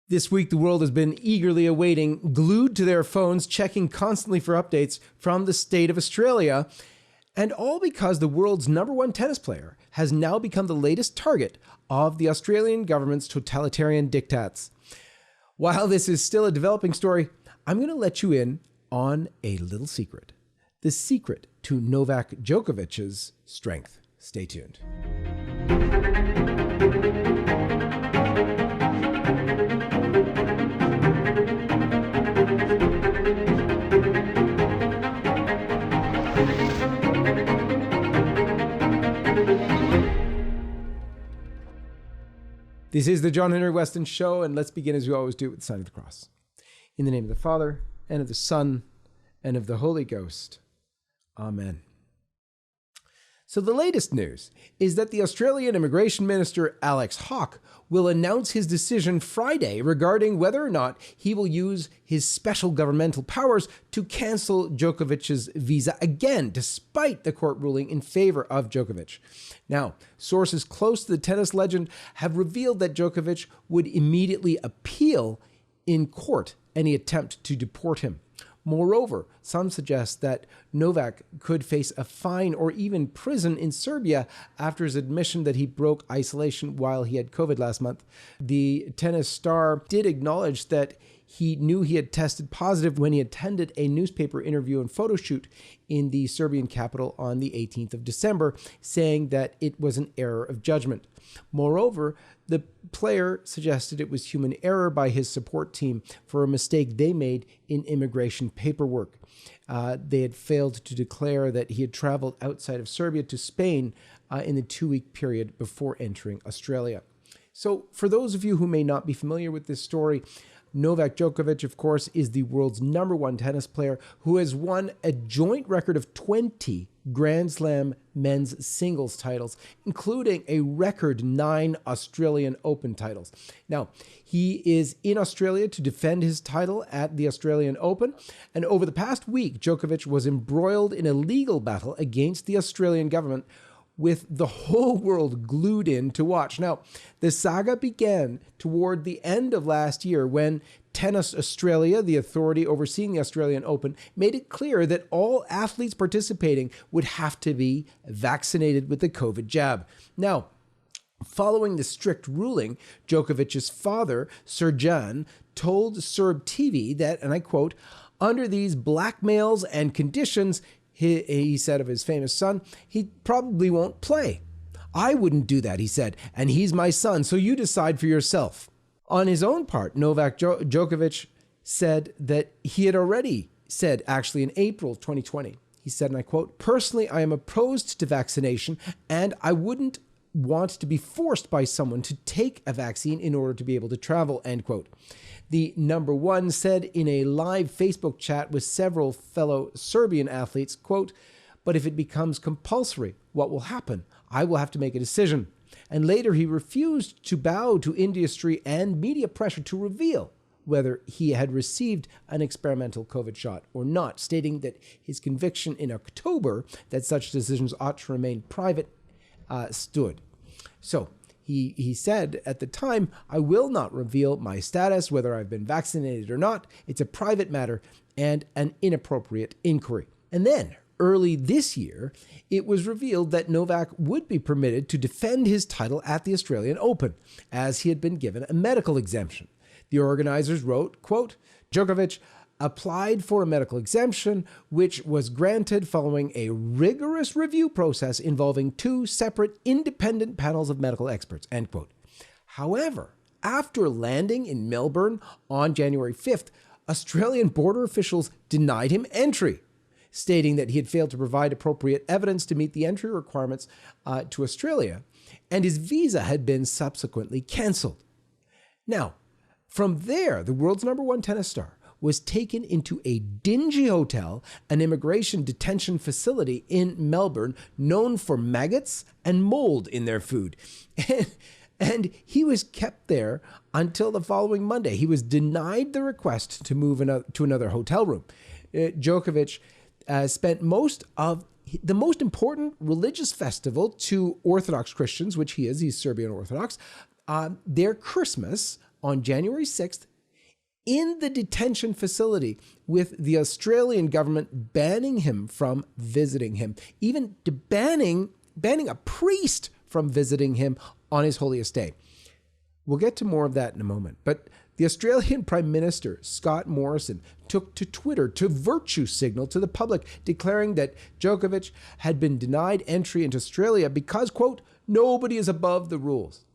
This week, the world has been eagerly awaiting, glued to their phones, checking constantly for updates from the state of Australia. And all because the world's #1 tennis player has now become the latest target of the Australian government's totalitarian diktats. While this is still a developing story, I'm going to let you in on a little secret. The secret to Novak Djokovic's strength. Stay tuned. This is the John Henry Weston Show, and let's begin as we always do with the sign of the cross. In the name of the Father, and of the Son, and of the Holy Ghost. Amen. So the latest news is that the Australian Immigration Minister, Alex Hawke, will announce his decision Friday regarding whether or not he will use his special governmental powers to cancel Djokovic's visa again, despite the court ruling in favor of Djokovic. Now, sources close to the tennis legend have revealed that Djokovic would immediately appeal in court any attempt to deport him. Moreover, some suggest that Novak could face a fine or even prison in Serbia after his admission that he broke isolation while he had COVID last month. The tennis star did acknowledge that he knew he had tested positive when he attended a newspaper interview and photo shoot in the Serbian capital on the 18th of December, saying that it was an error of judgment. Moreover, the player suggested it was human error by his support team for a mistake they made in immigration paperwork. They had failed to declare that he had traveled outside of Serbia to Spain in the 2-week period before entering Australia. So for those of you who may not be familiar with this story, Novak Djokovic, of course, is the world's #1 tennis player who has won a joint record of 20 Grand Slam men's singles titles, including a record 9 Australian Open titles. Now, he is in Australia to defend his title at the Australian Open, and over the past week, Djokovic was embroiled in a legal battle against the Australian government, with the whole world glued in to watch. Now, the saga began toward the end of last year when Tennis Australia, the authority overseeing the Australian Open, made it clear that all athletes participating would have to be vaccinated with the COVID jab. Now, following the strict ruling, Djokovic's father, Serbian, told Serb TV that, and I quote, "Under these blackmails and conditions," he said of his famous son, "he probably won't play. I wouldn't do that," he said, "and he's my son, so you decide for yourself." On his own part, Novak Djokovic said that he had already said, actually in April 2020, he said, and I quote, "Personally, I am opposed to vaccination, and I wouldn't want to be forced by someone to take a vaccine in order to be able to travel," end quote. The #1 said in a live Facebook chat with several fellow Serbian athletes, quote, "But if it becomes compulsory, what will happen? I will have to make a decision." And later he refused to bow to industry and media pressure to reveal whether he had received an experimental COVID shot or not, stating that his conviction in October that such decisions ought to remain private stood. So he said at the time, "I will not reveal my status, whether I've been vaccinated or not. It's a private matter and an inappropriate inquiry." And then, early this year, it was revealed that Novak would be permitted to defend his title at the Australian Open, as he had been given a medical exemption. The organizers wrote, quote, "Djokovic applied for a medical exemption, which was granted following a rigorous review process involving 2 separate independent panels of medical experts," end quote. However, after landing in Melbourne on January 5th, Australian border officials denied him entry, stating that he had failed to provide appropriate evidence to meet the entry requirements to Australia, and his visa had been subsequently cancelled. Now, from there, the world's #1 tennis star was taken into a dingy hotel, an immigration detention facility in Melbourne, known for maggots and mold in their food. And he was kept there until the following Monday. He was denied the request to move to another hotel room. Djokovic spent most of the most important religious festival to Orthodox Christians, which he's Serbian Orthodox, their Christmas on January 6th in the detention facility, with the Australian government banning him from visiting him, even banning a priest from visiting him on his holiest day. We'll get to more of that in a moment. But the Australian Prime Minister, Scott Morrison, took to Twitter to virtue signal to the public, declaring that Djokovic had been denied entry into Australia because, quote, nobody is above the rules.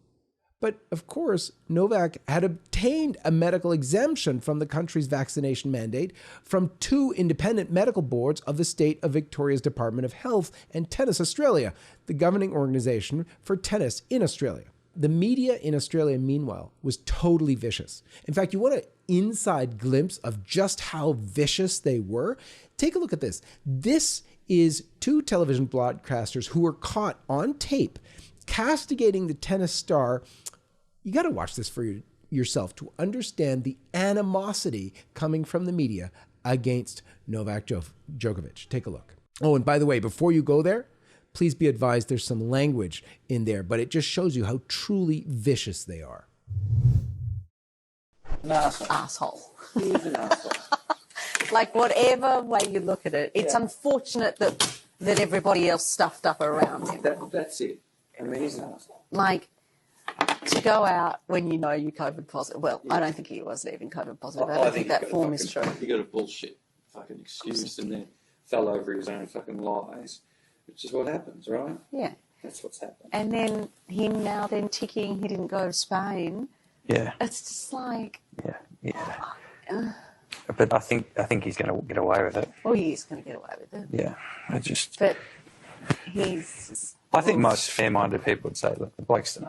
But of course, Novak had obtained a medical exemption from the country's vaccination mandate from 2 independent medical boards of the state of Victoria's Department of Health and Tennis Australia, the governing organization for tennis in Australia. The media in Australia, meanwhile, was totally vicious. In fact, you want an inside glimpse of just how vicious they were? Take a look at this. This is 2 television broadcasters who were caught on tape castigating the tennis star. You got to watch this for yourself to understand the animosity coming from the media against Novak Djokovic. Take a look. Oh, and by the way, before you go there, please be advised there's some language in there, but it just shows you how truly vicious they are. An asshole. He is an asshole. Like, whatever way you look at it, it's unfortunate that everybody else stuffed up around him. That's it. I mean, he's an asshole. Like, to go out when you know you're COVID positive. Well, I don't think he was even COVID positive. I don't think that form is true. He got a bullshit fucking excuse and then fell over his own fucking lies, which is what happens, right? Yeah. That's what's happened. And then him now then ticking, he didn't go to Spain. Yeah. It's just like... Yeah. But I think he's going to get away with it. Well, he is going to get away with it. Yeah. But he's... I think most fair-minded people would say, look, the bloke's an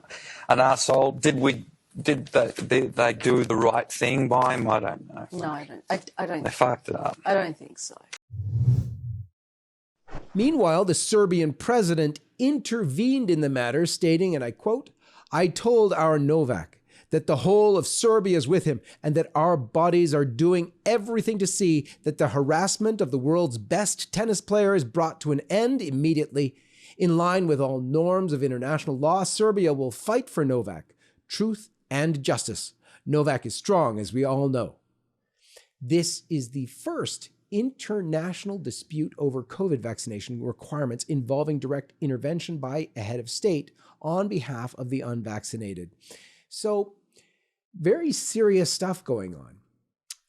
arsehole. Did they do the right thing by him? I don't know. No, I don't. They fucked it up. I don't think so. Meanwhile, the Serbian president intervened in the matter, stating, and I quote, "I told our Novak that the whole of Serbia is with him and that our bodies are doing everything to see that the harassment of the world's best tennis player is brought to an end immediately. In line with all norms of international law, Serbia will fight for Novak, truth and justice. Novak is strong, as we all know." This is the first international dispute over COVID vaccination requirements involving direct intervention by a head of state on behalf of the unvaccinated. So, very serious stuff going on.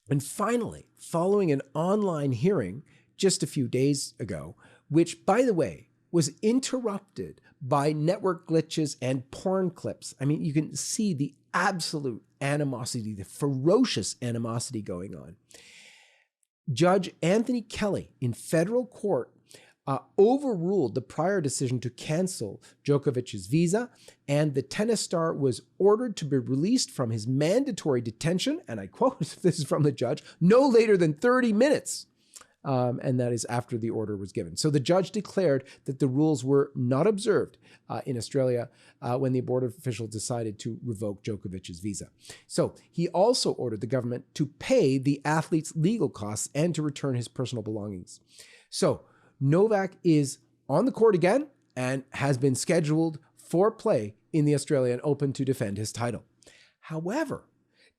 And finally, following an online hearing just a few days ago, which, by the way, was interrupted by network glitches and porn clips. I mean, you can see the absolute animosity, the ferocious animosity going on. Judge Anthony Kelly in federal court overruled the prior decision to cancel Djokovic's visa, and the tennis star was ordered to be released from his mandatory detention, and I quote, this is from the judge, no later than 30 minutes. And that is after the order was given. So the judge declared that the rules were not observed in Australia when the board official decided to revoke Djokovic's visa. So he also ordered the government to pay the athlete's legal costs and to return his personal belongings. So Novak is on the court again and has been scheduled for play in the Australian Open to defend his title. However,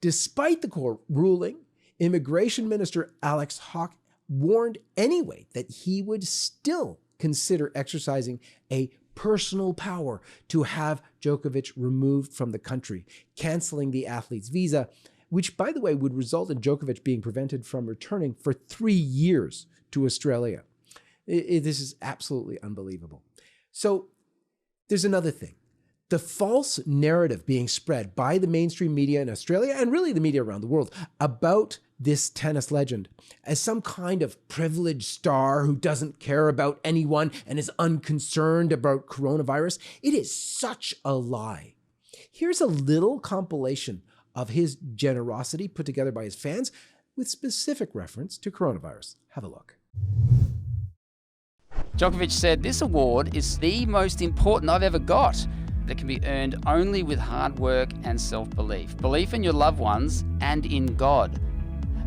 despite the court ruling, Immigration Minister Alex Hawke warned anyway that he would still consider exercising a personal power to have Djokovic removed from the country, canceling the athlete's visa, which, by the way, would result in Djokovic being prevented from returning for 3 years to Australia. This is absolutely unbelievable. So there's another thing. The false narrative being spread by the mainstream media in Australia, and really the media around the world, about this tennis legend as some kind of privileged star who doesn't care about anyone and is unconcerned about coronavirus, it is such a lie. Here's a little compilation of his generosity put together by his fans with specific reference to coronavirus. Have a look. Djokovic said, "This award is the most important I've ever got, that can be earned only with hard work and self-belief. Belief in your loved ones and in God.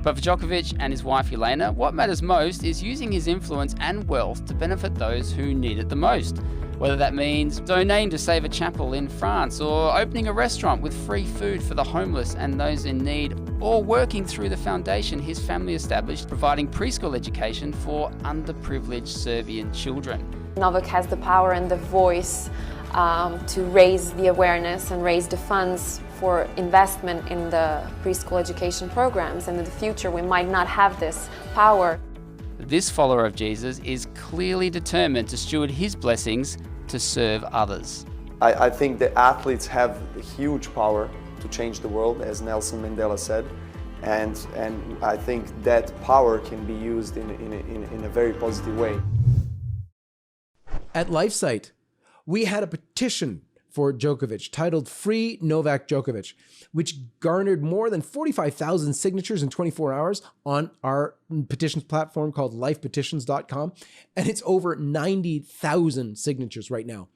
But for Djokovic and his wife Elena, what matters most is using his influence and wealth to benefit those who need it the most. Whether that means donating to save a chapel in France, or opening a restaurant with free food for the homeless and those in need, or working through the foundation his family established providing preschool education for underprivileged Serbian children. Novak has the power and the voice to raise the awareness and raise the funds for investment in the preschool education programs, and in the future we might not have this power. This follower of Jesus is clearly determined to steward his blessings to serve others. I think the athletes have a huge power to change the world, as Nelson Mandela said, and I think that power can be used in a very positive way. At LifeSite, we had a petition for Djokovic titled Free Novak Djokovic, which garnered more than 45,000 signatures in 24 hours on our petitions platform called lifepetitions.com, and it's over 90,000 signatures right now.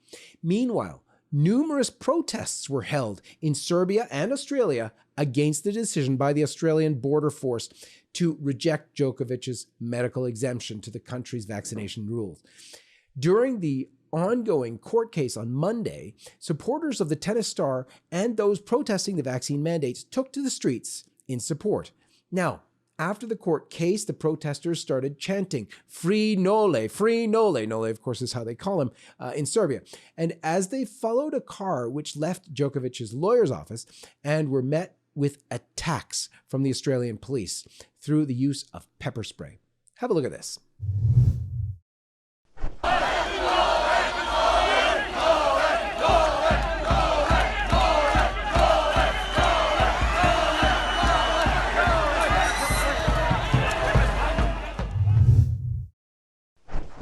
Meanwhile, numerous protests were held in Serbia and Australia against the decision by the Australian Border Force to reject Djokovic's medical exemption to the country's vaccination rules. During the ongoing court case on Monday, supporters of the tennis star and those protesting the vaccine mandates took to the streets in support. Now, after the court case, the protesters started chanting, "Free Nole, free Nole." Nole, of course, is how they call him in Serbia. And as they followed a car which left Djokovic's lawyer's office and were met with attacks from the Australian police through the use of pepper spray. Have a look at this.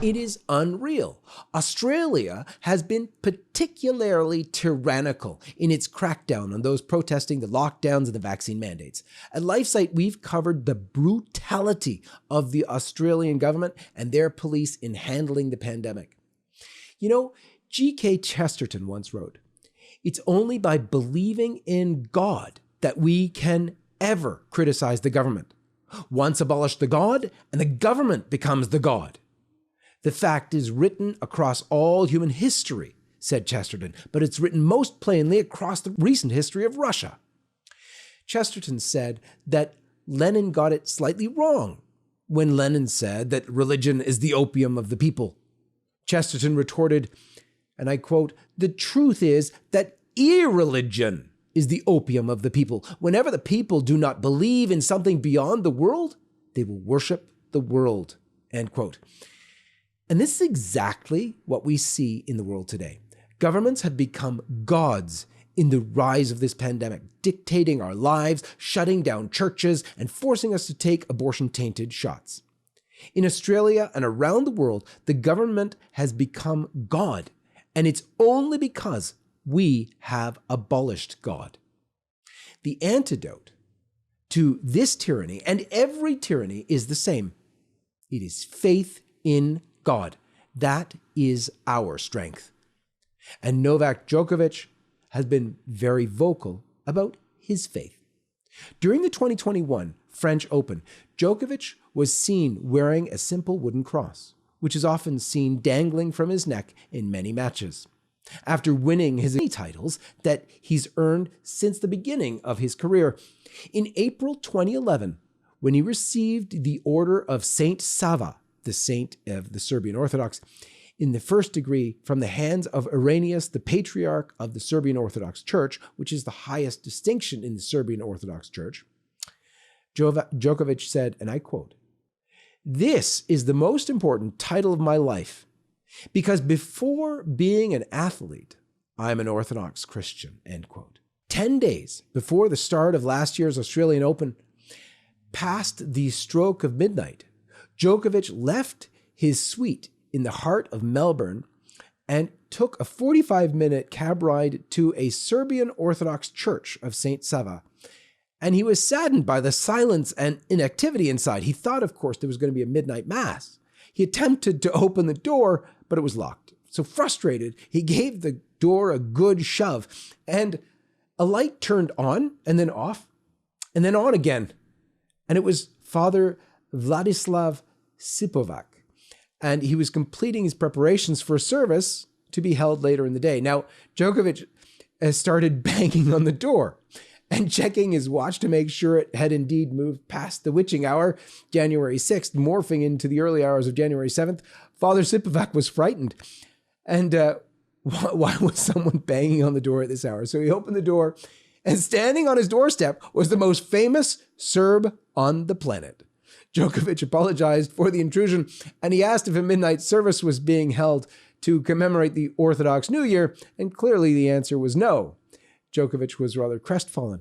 It is unreal. Australia has been particularly tyrannical in its crackdown on those protesting the lockdowns and the vaccine mandates. At LifeSite, we've covered the brutality of the Australian government and their police in handling the pandemic. You know, G.K. Chesterton once wrote, "It's only by believing in God that we can ever criticize the government. Once abolish the God, and the government becomes the God. The fact is written across all human history," said Chesterton, "but it's written most plainly across the recent history of Russia." Chesterton said that Lenin got it slightly wrong when Lenin said that religion is the opium of the people. Chesterton retorted, and I quote, "The truth is that irreligion is the opium of the people. Whenever the people do not believe in something beyond the world, they will worship the world," end quote. And this is exactly what we see in the world today. Governments have become gods in the rise of this pandemic, dictating our lives, shutting down churches, and forcing us to take abortion-tainted shots. In Australia and around the world, the government has become God, and it's only because we have abolished God. The antidote to this tyranny and every tyranny is the same. It is faith in God. That is our strength. And Novak Djokovic has been very vocal about his faith. During the 2021 French Open, Djokovic was seen wearing a simple wooden cross, which is often seen dangling from his neck in many matches. After winning his titles that he's earned since the beginning of his career, in April 2011, when he received the Order of Saint Sava, the saint of the Serbian Orthodox, in the first degree from the hands of Irenaeus, the Patriarch of the Serbian Orthodox Church, which is the highest distinction in the Serbian Orthodox Church, Djokovic said, and I quote, "This is the most important title of my life, because before being an athlete, I'm an Orthodox Christian," end quote. 10 days before the start of last year's Australian Open, past the stroke of midnight, Djokovic left his suite in the heart of Melbourne and took a 45-minute cab ride to a Serbian Orthodox church of St. Sava. And he was saddened by the silence and inactivity inside. He thought, of course, there was going to be a midnight mass. He attempted to open the door, but it was locked. So frustrated, he gave the door a good shove, and a light turned on and then off and then on again. And it was Father Vladislav Sipovac. And he was completing his preparations for a service to be held later in the day. Now, Djokovic has started banging on the door and checking his watch to make sure it had indeed moved past the witching hour, January 6th, morphing into the early hours of January 7th. Father Sipovac was frightened. And why was someone banging on the door at this hour? So he opened the door, and standing on his doorstep was the most famous Serb on the planet. Djokovic apologized for the intrusion, and he asked if a midnight service was being held to commemorate the Orthodox New Year, and clearly the answer was no. Djokovic was rather crestfallen.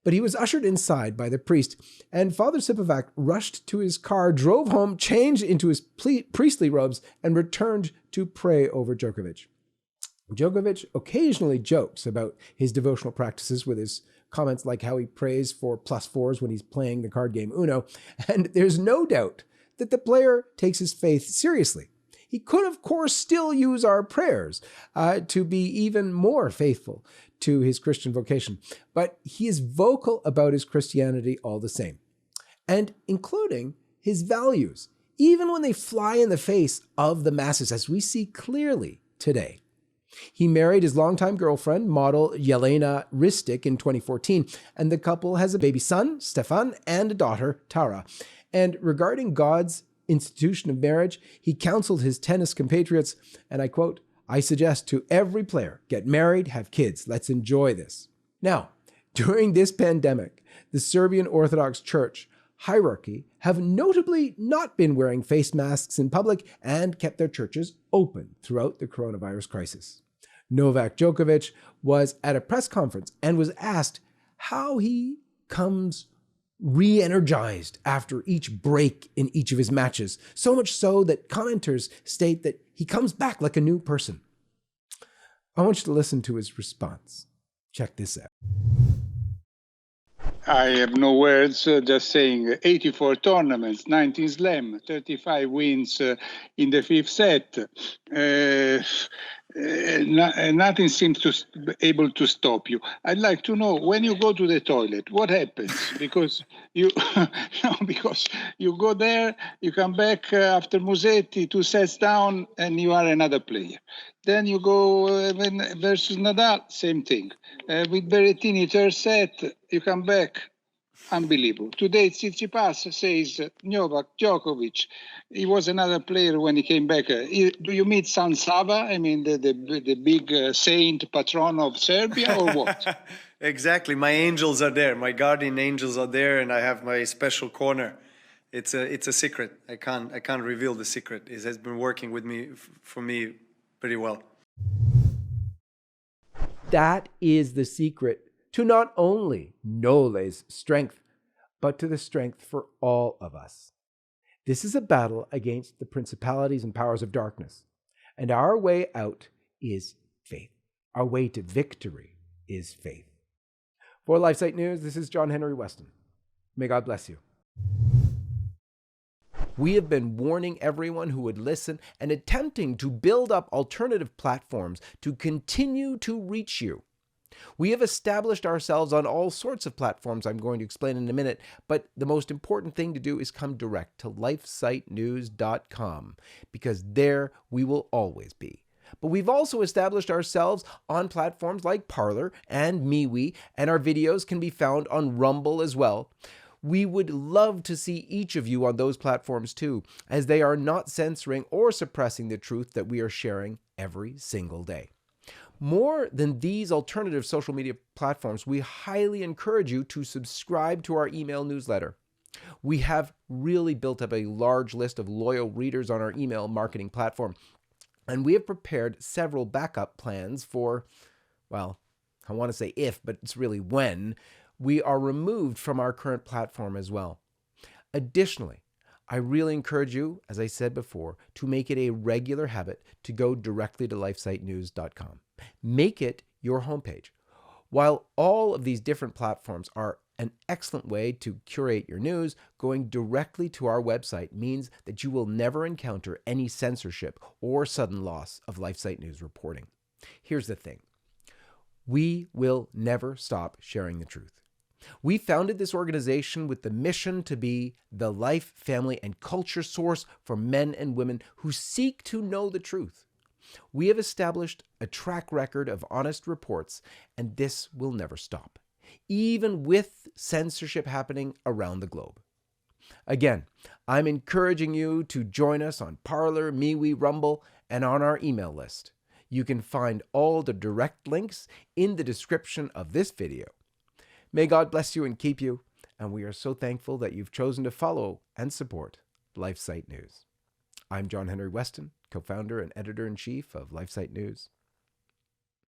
But he was ushered inside by the priest, and Father Sipovac rushed to his car, drove home, changed into his priestly robes, and returned to pray over Djokovic. Djokovic occasionally jokes about his devotional practices with his comments like how he prays for +4s when he's playing the card game Uno, and there's no doubt that the player takes his faith seriously. He could, of course, still use our prayers to be even more faithful to his Christian vocation, but he is vocal about his Christianity all the same, and including his values, even when they fly in the face of the masses, as we see clearly today. He married his longtime girlfriend, model Yelena Ristic, in 2014, and the couple has a baby son, Stefan, and a daughter, Tara. And regarding God's institution of marriage, he counseled his tennis compatriots, and I quote, "I suggest to every player, get married, have kids. Let's enjoy this." Now, during this pandemic, the Serbian Orthodox Church hierarchy have notably not been wearing face masks in public and kept their churches open throughout the coronavirus crisis. Novak Djokovic was at a press conference and was asked how he comes re-energized after each break in each of his matches, so much so that commenters state that he comes back like a new person. I want you to listen to his response. Check this out. I have no words, just saying 84 tournaments, 19 slam, 35 wins in the fifth set. Nothing seems to be able to stop you. I'd like to know, when you go to the toilet, what happens? Because you because you go there, you come back after Musetti, 2 sets down, and you are another player. Then you go versus Nadal, same thing. With Berrettini, third set, you come back. Unbelievable. Today, Tsitsipas says Novak Djokovic. He was another player when he came back. Do you meet San Sava? I mean, the big saint patron of Serbia, or what? Exactly. My angels are there. My guardian angels are there, and I have my special corner. It's a secret. I can't reveal the secret. It has been working with me for me pretty well. That is the secret to not only Nole's strength, but to the strength for all of us. This is a battle against the principalities and powers of darkness, and our way out is faith. Our way to victory is faith. For LifeSite News, this is John Henry Weston. May God bless you. We have been warning everyone who would listen and attempting to build up alternative platforms to continue to reach you. We have established ourselves on all sorts of platforms I'm going to explain in a minute, but the most important thing to do is come direct to lifesitenews.com, because there we will always be. But we've also established ourselves on platforms like Parler and MeWe, and our videos can be found on Rumble as well. We would love to see each of you on those platforms too, as they are not censoring or suppressing the truth that we are sharing every single day. More than these alternative social media platforms, we highly encourage you to subscribe to our email newsletter. We have really built up a large list of loyal readers on our email marketing platform, and we have prepared several backup plans for, well, I want to say if, but it's really when, we are removed from our current platform as well. Additionally, I really encourage you, as I said before, to make it a regular habit to go directly to lifesitenews.com. Make it your homepage. While all of these different platforms are an excellent way to curate your news, going directly to our website means that you will never encounter any censorship or sudden loss of LifeSite News reporting. Here's the thing. We will never stop sharing the truth. We founded this organization with the mission to be the life, family, and culture source for men and women who seek to know the truth. We have established a track record of honest reports, and this will never stop, even with censorship happening around the globe. Again, I'm encouraging you to join us on Parler, MeWe, Rumble, and on our email list. You can find all the direct links in the description of this video. May God bless you and keep you, and we are so thankful that you've chosen to follow and support LifeSite News. I'm John Henry Weston, co-founder and editor-in-chief of LifeSite News.